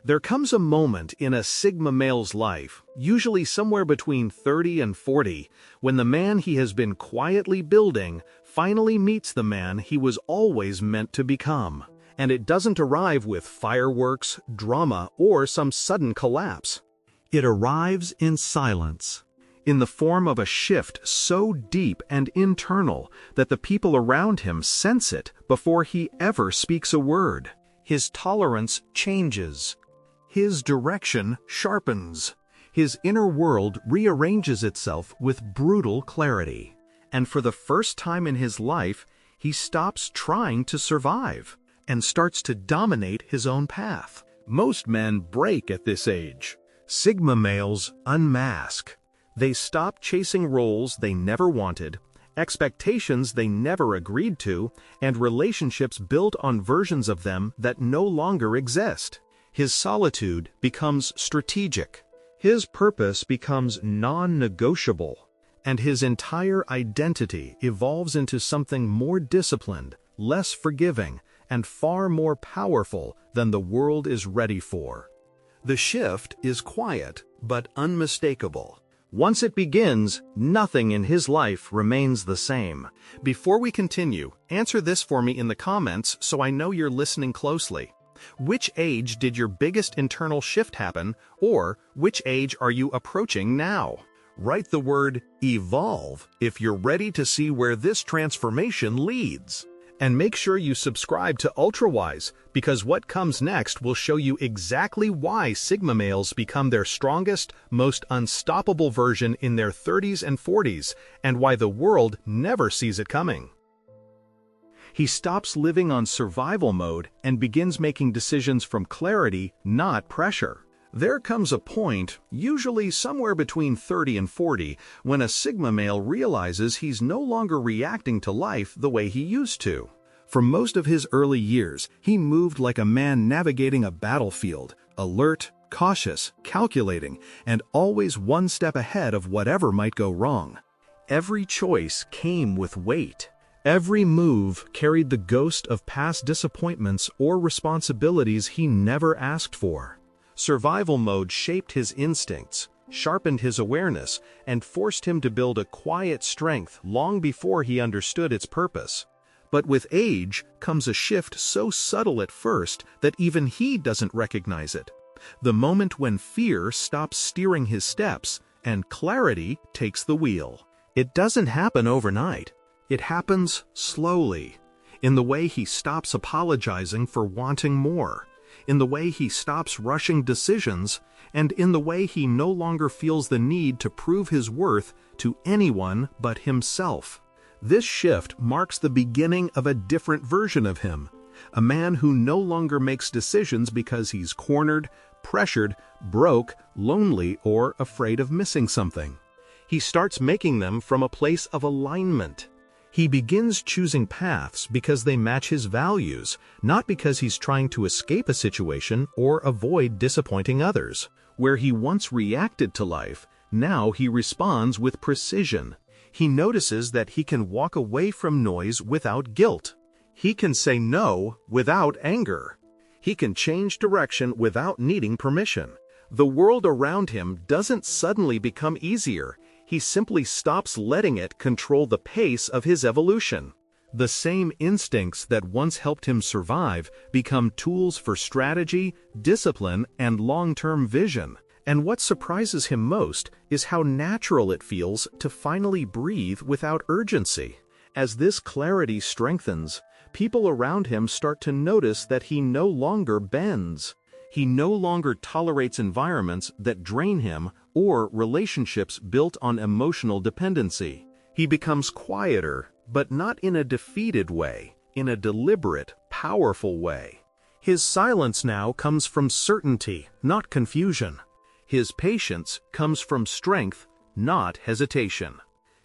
There comes a moment in a Sigma male's life, usually somewhere between 30 and 40, when the man he has been quietly building finally meets the man he was always meant to become. And it doesn't arrive with fireworks, drama, or some sudden collapse. It arrives in silence, in the form of a shift so deep and internal that the people around him sense it before he ever speaks a word. His tolerance changes. His direction sharpens. His inner world rearranges itself with brutal clarity. And for the first time in his life, he stops trying to survive and starts to dominate his own path. Most men break at this age. Sigma males unmask. They stop chasing roles they never wanted, expectations they never agreed to, and relationships built on versions of them that no longer exist. His solitude becomes strategic. His purpose becomes non-negotiable. And his entire identity evolves into something more disciplined, less forgiving, and far more powerful than the world is ready for. The shift is quiet, but unmistakable. Once it begins, nothing in his life remains the same. Before we continue, answer this for me in the comments so I know you're listening closely. Which age did your biggest internal shift happen, or which age are you approaching now? Write the word evolve if you're ready to see where this transformation leads. And make sure you subscribe to UltraWise, because what comes next will show you exactly why Sigma males become their strongest, most unstoppable version in their 30s and 40s, and why the world never sees it coming. He stops living on survival mode and begins making decisions from clarity, not pressure. There comes a point, usually somewhere between 30 and 40, when a Sigma male realizes he's no longer reacting to life the way he used to. For most of his early years, he moved like a man navigating a battlefield, alert, cautious, calculating, and always one step ahead of whatever might go wrong. Every choice came with weight. Every move carried the ghost of past disappointments or responsibilities he never asked for. Survival mode shaped his instincts, sharpened his awareness, and forced him to build a quiet strength long before he understood its purpose. But with age comes a shift so subtle at first that even he doesn't recognize it. The moment when fear stops steering his steps and clarity takes the wheel. It doesn't happen overnight. It happens slowly, in the way he stops apologizing for wanting more, in the way he stops rushing decisions, and in the way he no longer feels the need to prove his worth to anyone but himself. This shift marks the beginning of a different version of him, a man who no longer makes decisions because he's cornered, pressured, broke, lonely, or afraid of missing something. He starts making them from a place of alignment. He begins choosing paths because they match his values, not because he's trying to escape a situation or avoid disappointing others. Where he once reacted to life, now he responds with precision. He notices that he can walk away from noise without guilt. He can say no without anger. He can change direction without needing permission. The world around him doesn't suddenly become easier. He simply stops letting it control the pace of his evolution. The same instincts that once helped him survive become tools for strategy, discipline, and long-term vision. And what surprises him most is how natural it feels to finally breathe without urgency. As this clarity strengthens, people around him start to notice that he no longer bends. He no longer tolerates environments that drain him or relationships built on emotional dependency. He becomes quieter, but not in a defeated way, in a deliberate, powerful way. His silence now comes from certainty, not confusion. His patience comes from strength, not hesitation.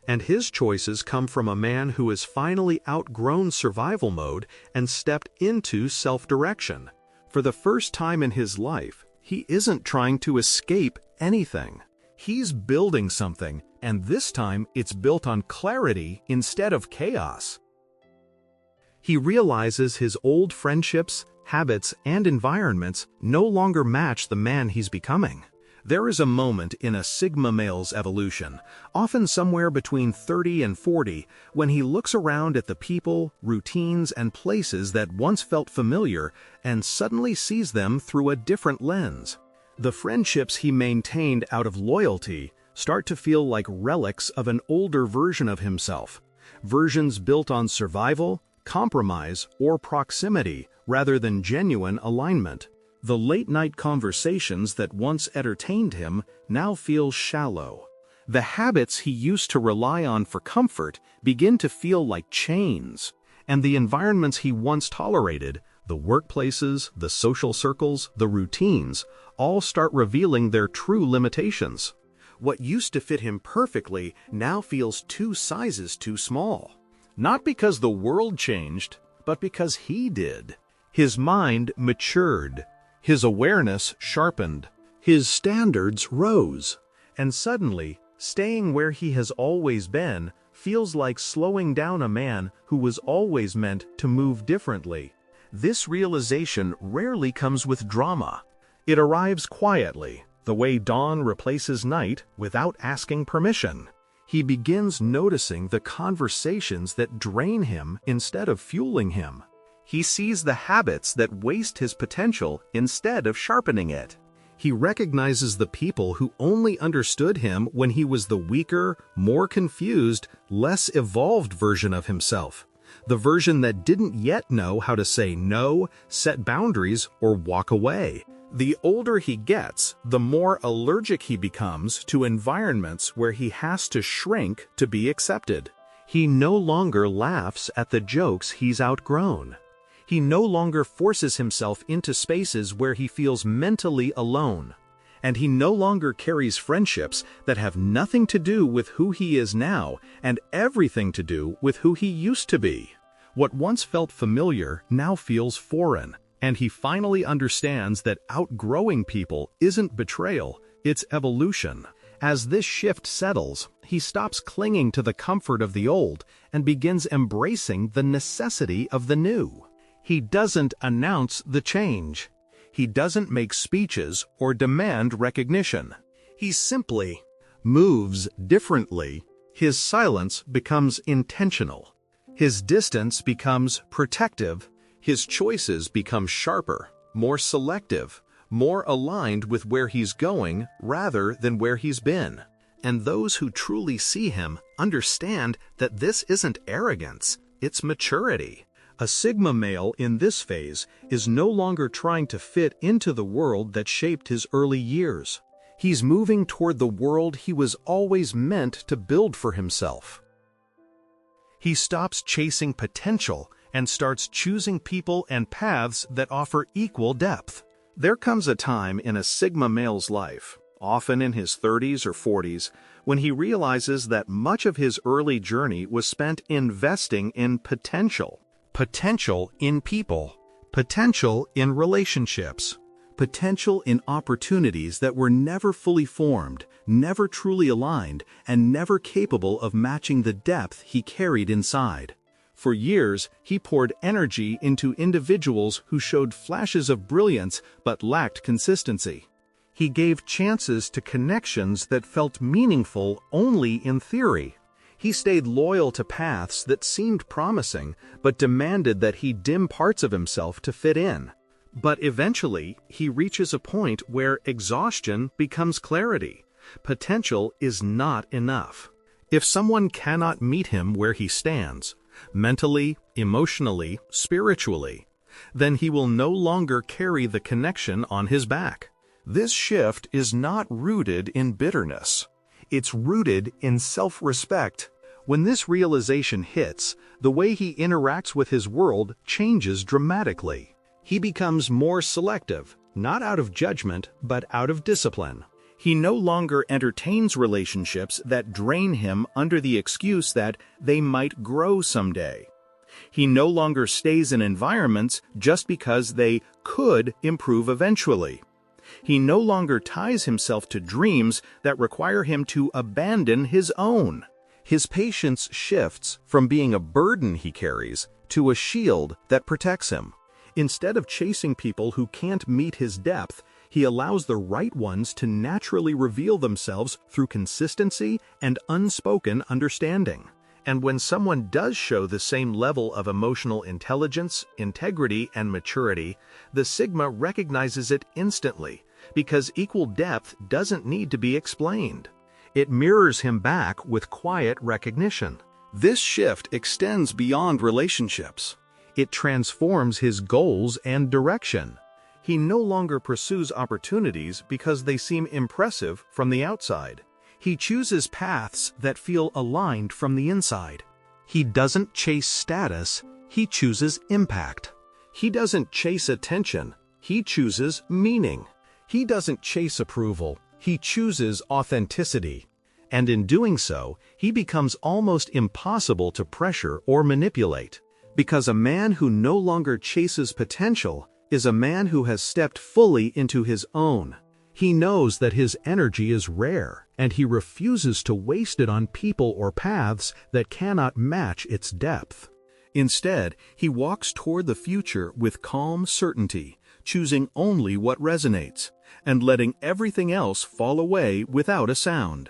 And his choices come from a man who has finally outgrown survival mode and stepped into self-direction. For the first time in his life, he isn't trying to escape anything. He's building something, and this time it's built on clarity instead of chaos. He realizes his old friendships, habits, and environments no longer match the man he's becoming. There is a moment in a Sigma male's evolution, often somewhere between 30 and 40, when he looks around at the people, routines, and places that once felt familiar and suddenly sees them through a different lens. The friendships he maintained out of loyalty start to feel like relics of an older version of himself, versions built on survival, compromise, or proximity rather than genuine alignment. The late-night conversations that once entertained him now feel shallow. The habits he used to rely on for comfort begin to feel like chains, and the environments he once tolerated, the workplaces, the social circles, the routines, all start revealing their true limitations. What used to fit him perfectly now feels 2 sizes too small. Not because the world changed, but because he did. His mind matured. His awareness sharpened, his standards rose, and suddenly, staying where he has always been feels like slowing down a man who was always meant to move differently. This realization rarely comes with drama. It arrives quietly, the way dawn replaces night without asking permission. He begins noticing the conversations that drain him instead of fueling him. He sees the habits that waste his potential instead of sharpening it. He recognizes the people who only understood him when he was the weaker, more confused, less evolved version of himself. The version that didn't yet know how to say no, set boundaries, or walk away. The older he gets, the more allergic he becomes to environments where he has to shrink to be accepted. He no longer laughs at the jokes he's outgrown. He no longer forces himself into spaces where he feels mentally alone. And he no longer carries friendships that have nothing to do with who he is now and everything to do with who he used to be. What once felt familiar now feels foreign, and he finally understands that outgrowing people isn't betrayal, it's evolution. As this shift settles, he stops clinging to the comfort of the old and begins embracing the necessity of the new. He doesn't announce the change. He doesn't make speeches or demand recognition. He simply moves differently. His silence becomes intentional. His distance becomes protective. His choices become sharper, more selective, more aligned with where he's going rather than where he's been. And those who truly see him understand that this isn't arrogance, it's maturity. A Sigma male in this phase is no longer trying to fit into the world that shaped his early years. He's moving toward the world he was always meant to build for himself. He stops chasing potential and starts choosing people and paths that offer equal depth. There comes a time in a Sigma male's life, often in his 30s or 40s, when he realizes that much of his early journey was spent investing in potential. Potential in people, potential in relationships, potential in opportunities that were never fully formed, never truly aligned, and never capable of matching the depth he carried inside. For years, he poured energy into individuals who showed flashes of brilliance but lacked consistency. He gave chances to connections that felt meaningful only in theory. He stayed loyal to paths that seemed promising, but demanded that he dim parts of himself to fit in. But eventually, he reaches a point where exhaustion becomes clarity. Potential is not enough. If someone cannot meet him where he stands, mentally, emotionally, spiritually, then he will no longer carry the connection on his back. This shift is not rooted in bitterness. It's rooted in self-respect. When this realization hits, the way he interacts with his world changes dramatically. He becomes more selective, not out of judgment, but out of discipline. He no longer entertains relationships that drain him under the excuse that they might grow someday. He no longer stays in environments just because they could improve eventually. He no longer ties himself to dreams that require him to abandon his own. His patience shifts from being a burden he carries to a shield that protects him. Instead of chasing people who can't meet his depth, he allows the right ones to naturally reveal themselves through consistency and unspoken understanding. And when someone does show the same level of emotional intelligence, integrity, and maturity, the Sigma recognizes it instantly, because equal depth doesn't need to be explained. It mirrors him back with quiet recognition. This shift extends beyond relationships. It transforms his goals and direction. He no longer pursues opportunities because they seem impressive from the outside. He chooses paths that feel aligned from the inside. He doesn't chase status, he chooses impact. He doesn't chase attention, he chooses meaning. He doesn't chase approval, he chooses authenticity. And in doing so, he becomes almost impossible to pressure or manipulate. Because a man who no longer chases potential is a man who has stepped fully into his own. He knows that his energy is rare, and he refuses to waste it on people or paths that cannot match its depth. Instead, he walks toward the future with calm certainty, choosing only what resonates, and letting everything else fall away without a sound.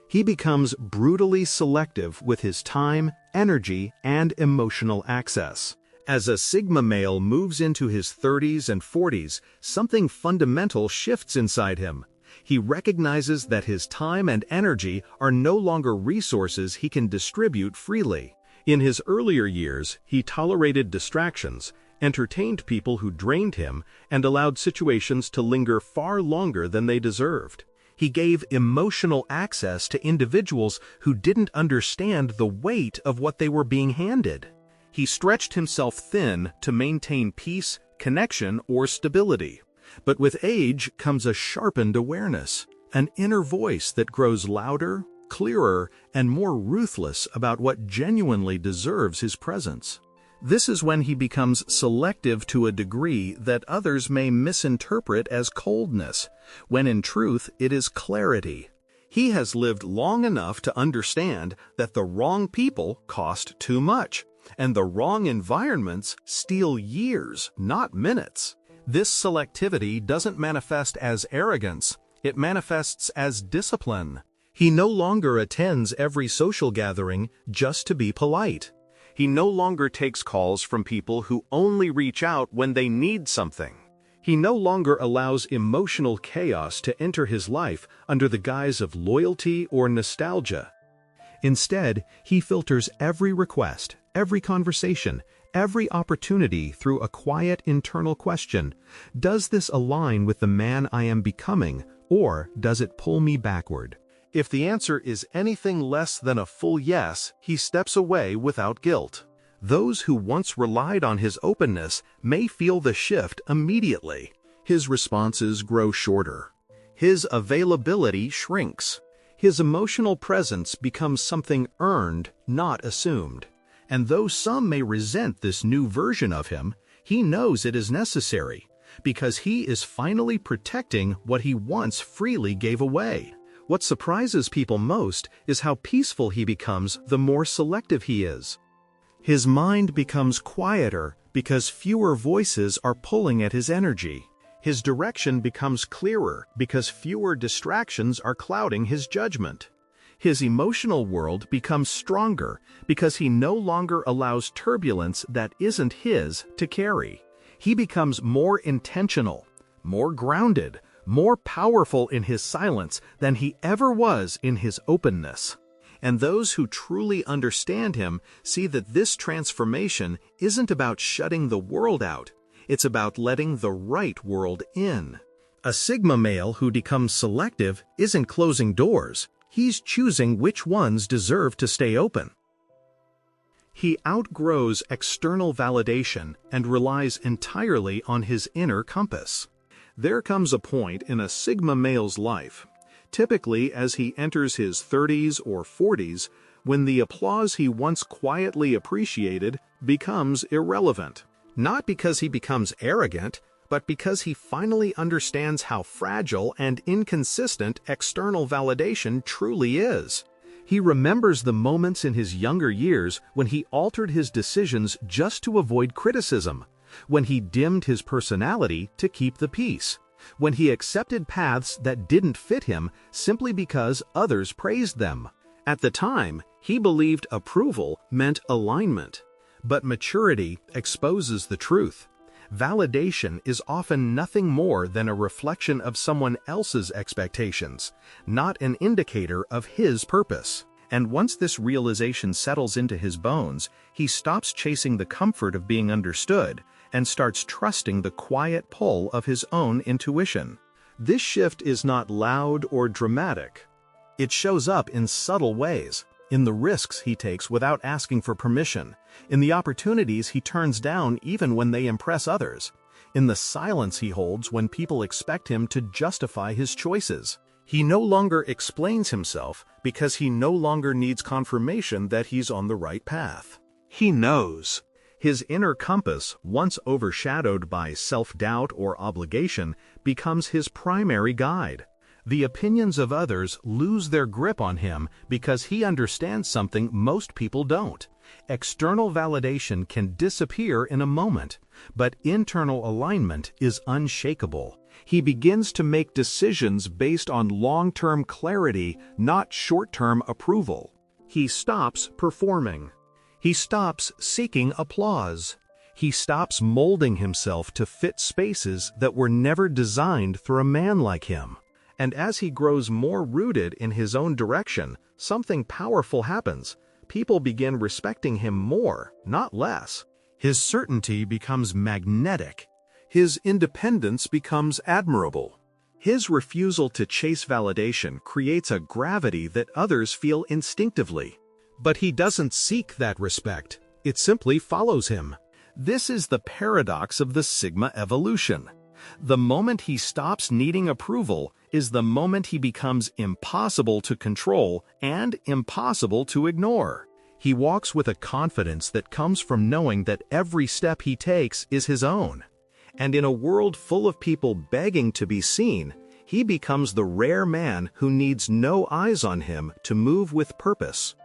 He becomes brutally selective with his time, energy, and emotional access. As a Sigma male moves into his 30s and 40s, something fundamental shifts inside him. He recognizes that his time and energy are no longer resources he can distribute freely. In his earlier years, he tolerated distractions, entertained people who drained him, and allowed situations to linger far longer than they deserved. He gave emotional access to individuals who didn't understand the weight of what they were being handed. He stretched himself thin to maintain peace, connection, or stability. But with age comes a sharpened awareness, an inner voice that grows louder, clearer, and more ruthless about what genuinely deserves his presence. This is when he becomes selective to a degree that others may misinterpret as coldness, when in truth it is clarity. He has lived long enough to understand that the wrong people cost too much, and the wrong environments steal years, not minutes. This selectivity doesn't manifest as arrogance, it manifests as discipline. He no longer attends every social gathering just to be polite. He no longer takes calls from people who only reach out when they need something. He no longer allows emotional chaos to enter his life under the guise of loyalty or nostalgia. Instead, he filters every request, every conversation, every opportunity through a quiet internal question. Does this align with the man I am becoming, or does it pull me backward? If the answer is anything less than a full yes, he steps away without guilt. Those who once relied on his openness may feel the shift immediately. His responses grow shorter. His availability shrinks. His emotional presence becomes something earned, not assumed. And though some may resent this new version of him, he knows it is necessary, because he is finally protecting what he once freely gave away. What surprises people most is how peaceful he becomes the more selective he is. His mind becomes quieter because fewer voices are pulling at his energy. His direction becomes clearer because fewer distractions are clouding his judgment. His emotional world becomes stronger because he no longer allows turbulence that isn't his to carry. He becomes more intentional, more grounded, more powerful in his silence than he ever was in his openness. And those who truly understand him see that this transformation isn't about shutting the world out, it's about letting the right world in. A Sigma male who becomes selective isn't closing doors, he's choosing which ones deserve to stay open. He outgrows external validation and relies entirely on his inner compass. There comes a point in a Sigma male's life, typically as he enters his 30s or 40s, when the applause he once quietly appreciated becomes irrelevant. Not because he becomes arrogant, but because he finally understands how fragile and inconsistent external validation truly is. He remembers the moments in his younger years when he altered his decisions just to avoid criticism, when he dimmed his personality to keep the peace, when he accepted paths that didn't fit him simply because others praised them. At the time, he believed approval meant alignment. But maturity exposes the truth. Validation is often nothing more than a reflection of someone else's expectations, not an indicator of his purpose. And once this realization settles into his bones, he stops chasing the comfort of being understood and starts trusting the quiet pull of his own intuition. This shift is not loud or dramatic. It shows up in subtle ways, in the risks he takes without asking for permission, in the opportunities he turns down even when they impress others, in the silence he holds when people expect him to justify his choices. He no longer explains himself because he no longer needs confirmation that he's on the right path. He knows. His inner compass, once overshadowed by self-doubt or obligation, becomes his primary guide. The opinions of others lose their grip on him because he understands something most people don't. External validation can disappear in a moment, but internal alignment is unshakable. He begins to make decisions based on long-term clarity, not short-term approval. He stops performing. He stops seeking applause. He stops molding himself to fit spaces that were never designed for a man like him. And as he grows more rooted in his own direction, something powerful happens. People begin respecting him more, not less. His certainty becomes magnetic. His independence becomes admirable. His refusal to chase validation creates a gravity that others feel instinctively. But he doesn't seek that respect. It simply follows him. This is the paradox of the Sigma evolution. The moment he stops needing approval is the moment he becomes impossible to control and impossible to ignore. He walks with a confidence that comes from knowing that every step he takes is his own. And in a world full of people begging to be seen, he becomes the rare man who needs no eyes on him to move with purpose.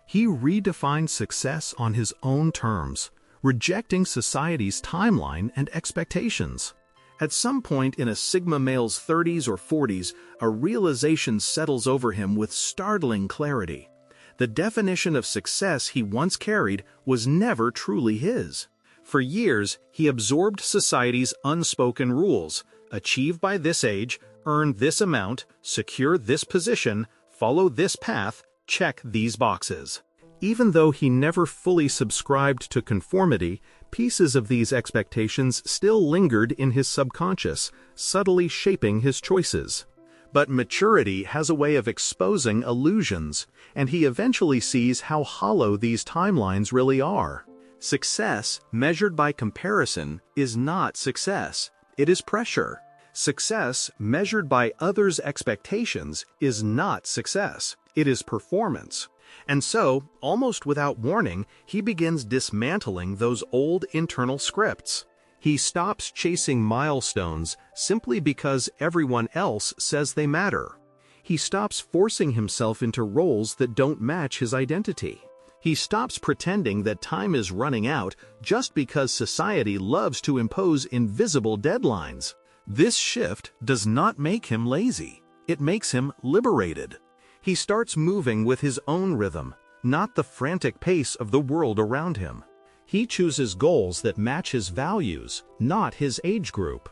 He redefines success on his own terms, rejecting society's timeline and expectations. At some point in a Sigma male's 30s or 40s, a realization settles over him with startling clarity. The definition of success he once carried was never truly his. For years, he absorbed society's unspoken rules: achieve by this age, earn this amount, secure this position, follow this path, check these boxes. Even though he never fully subscribed to conformity, pieces of these expectations still lingered in his subconscious, subtly shaping his choices. But maturity has a way of exposing illusions, and he eventually sees how hollow these timelines really are. Success, measured by comparison, is not success. It is pressure. Success, measured by others' expectations, is not success. It is performance. And so, almost without warning, he begins dismantling those old internal scripts. He stops chasing milestones simply because everyone else says they matter. He stops forcing himself into roles that don't match his identity. He stops pretending that time is running out just because society loves to impose invisible deadlines. This shift does not make him lazy. It makes him liberated. He starts moving with his own rhythm, not the frantic pace of the world around him. He chooses goals that match his values, not his age group.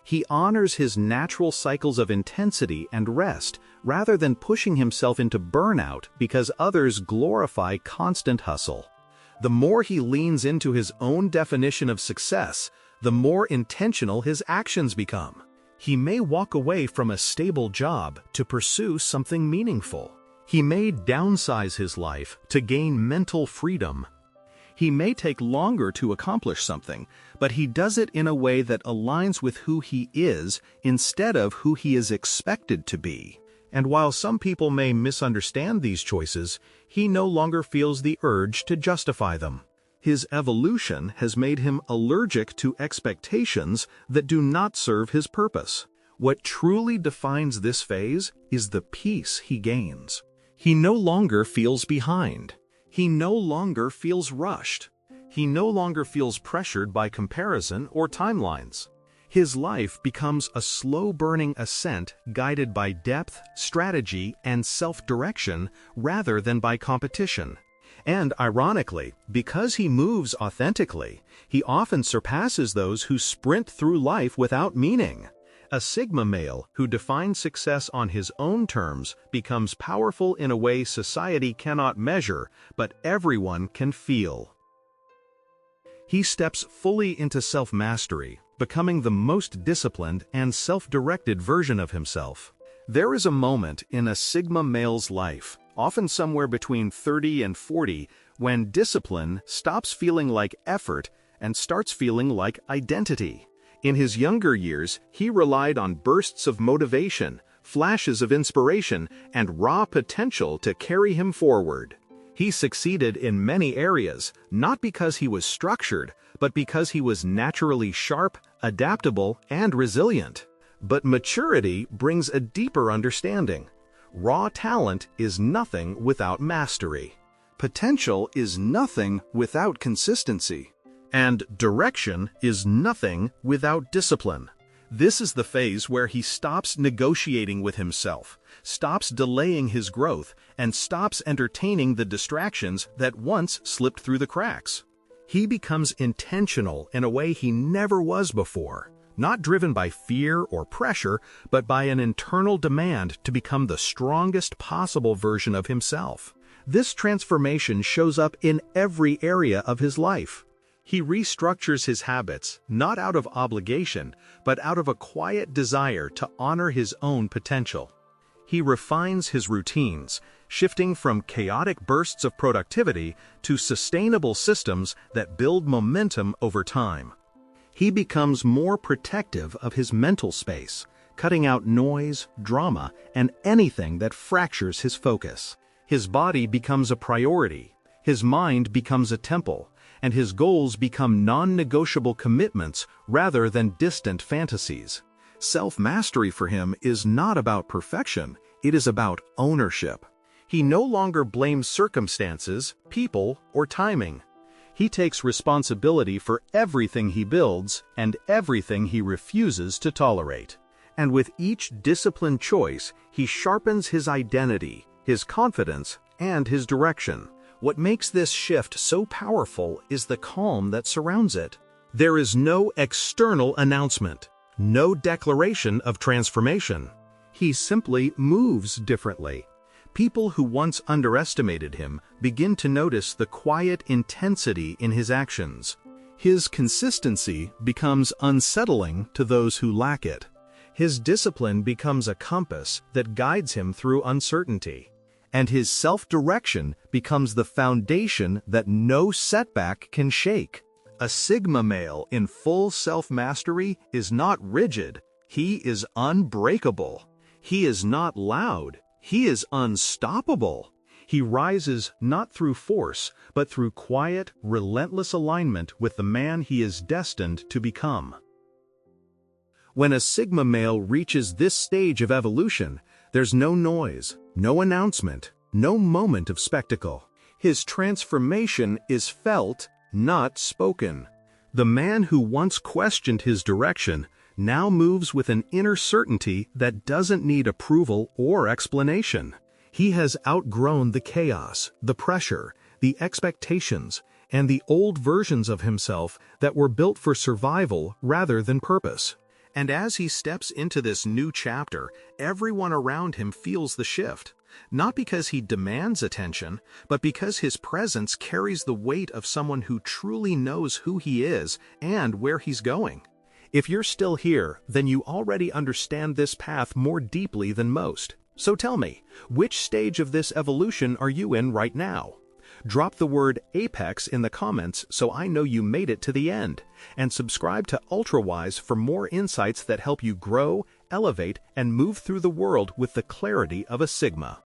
He honors his natural cycles of intensity and rest rather than pushing himself into burnout because others glorify constant hustle. The more he leans into his own definition of success, the more intentional his actions become. He may walk away from a stable job to pursue something meaningful. He may downsize his life to gain mental freedom. He may take longer to accomplish something, but he does it in a way that aligns with who he is instead of who he is expected to be. And while some people may misunderstand these choices, he no longer feels the urge to justify them. His evolution has made him allergic to expectations that do not serve his purpose. What truly defines this phase is the peace he gains. He no longer feels behind. He no longer feels rushed. He no longer feels pressured by comparison or timelines. His life becomes a slow-burning ascent guided by depth, strategy, and self-direction rather than by competition. And ironically, because he moves authentically, he often surpasses those who sprint through life without meaning. A Sigma male who defines success on his own terms becomes powerful in a way society cannot measure, but everyone can feel. He steps fully into self-mastery, becoming the most disciplined and self-directed version of himself. There is a moment in a Sigma male's life, often somewhere between 30 and 40, when discipline stops feeling like effort and starts feeling like identity. In his younger years, he relied on bursts of motivation, flashes of inspiration, and raw potential to carry him forward. He succeeded in many areas, not because he was structured, but because he was naturally sharp, adaptable, and resilient. But maturity brings a deeper understanding. Raw talent is nothing without mastery. Potential is nothing without consistency. And direction is nothing without discipline. This is the phase where he stops negotiating with himself, stops delaying his growth, and stops entertaining the distractions that once slipped through the cracks. He becomes intentional in a way he never was before, not driven by fear or pressure, but by an internal demand to become the strongest possible version of himself. This transformation shows up in every area of his life. He restructures his habits, not out of obligation, but out of a quiet desire to honor his own potential. He refines his routines, shifting from chaotic bursts of productivity to sustainable systems that build momentum over time. He becomes more protective of his mental space, cutting out noise, drama, and anything that fractures his focus. His body becomes a priority, his mind becomes a temple, and his goals become non-negotiable commitments rather than distant fantasies. Self-mastery for him is not about perfection, it is about ownership. He no longer blames circumstances, people, or timing. He takes responsibility for everything he builds and everything he refuses to tolerate. And with each disciplined choice, he sharpens his identity, his confidence, and his direction. What makes this shift so powerful is the calm that surrounds it. There is no external announcement, no declaration of transformation. He simply moves differently. People who once underestimated him begin to notice the quiet intensity in his actions. His consistency becomes unsettling to those who lack it. His discipline becomes a compass that guides him through uncertainty. And his self-direction becomes the foundation that no setback can shake. A Sigma male in full self-mastery is not rigid, he is unbreakable. He is not loud, he is unstoppable. He rises not through force, but through quiet, relentless alignment with the man he is destined to become. When a Sigma male reaches this stage of evolution, there's no noise, no announcement, no moment of spectacle. His transformation is felt, not spoken. The man who once questioned his direction now moves with an inner certainty that doesn't need approval or explanation. He has outgrown the chaos, the pressure, the expectations, and the old versions of himself that were built for survival rather than purpose. And as he steps into this new chapter, everyone around him feels the shift. Not because he demands attention, but because his presence carries the weight of someone who truly knows who he is and where he's going. If you're still here, then you already understand this path more deeply than most. So tell me, which stage of this evolution are you in right now? Drop the word apex in the comments so I know you made it to the end. And subscribe to UltraWise for more insights that help you grow, elevate, and move through the world with the clarity of a Sigma.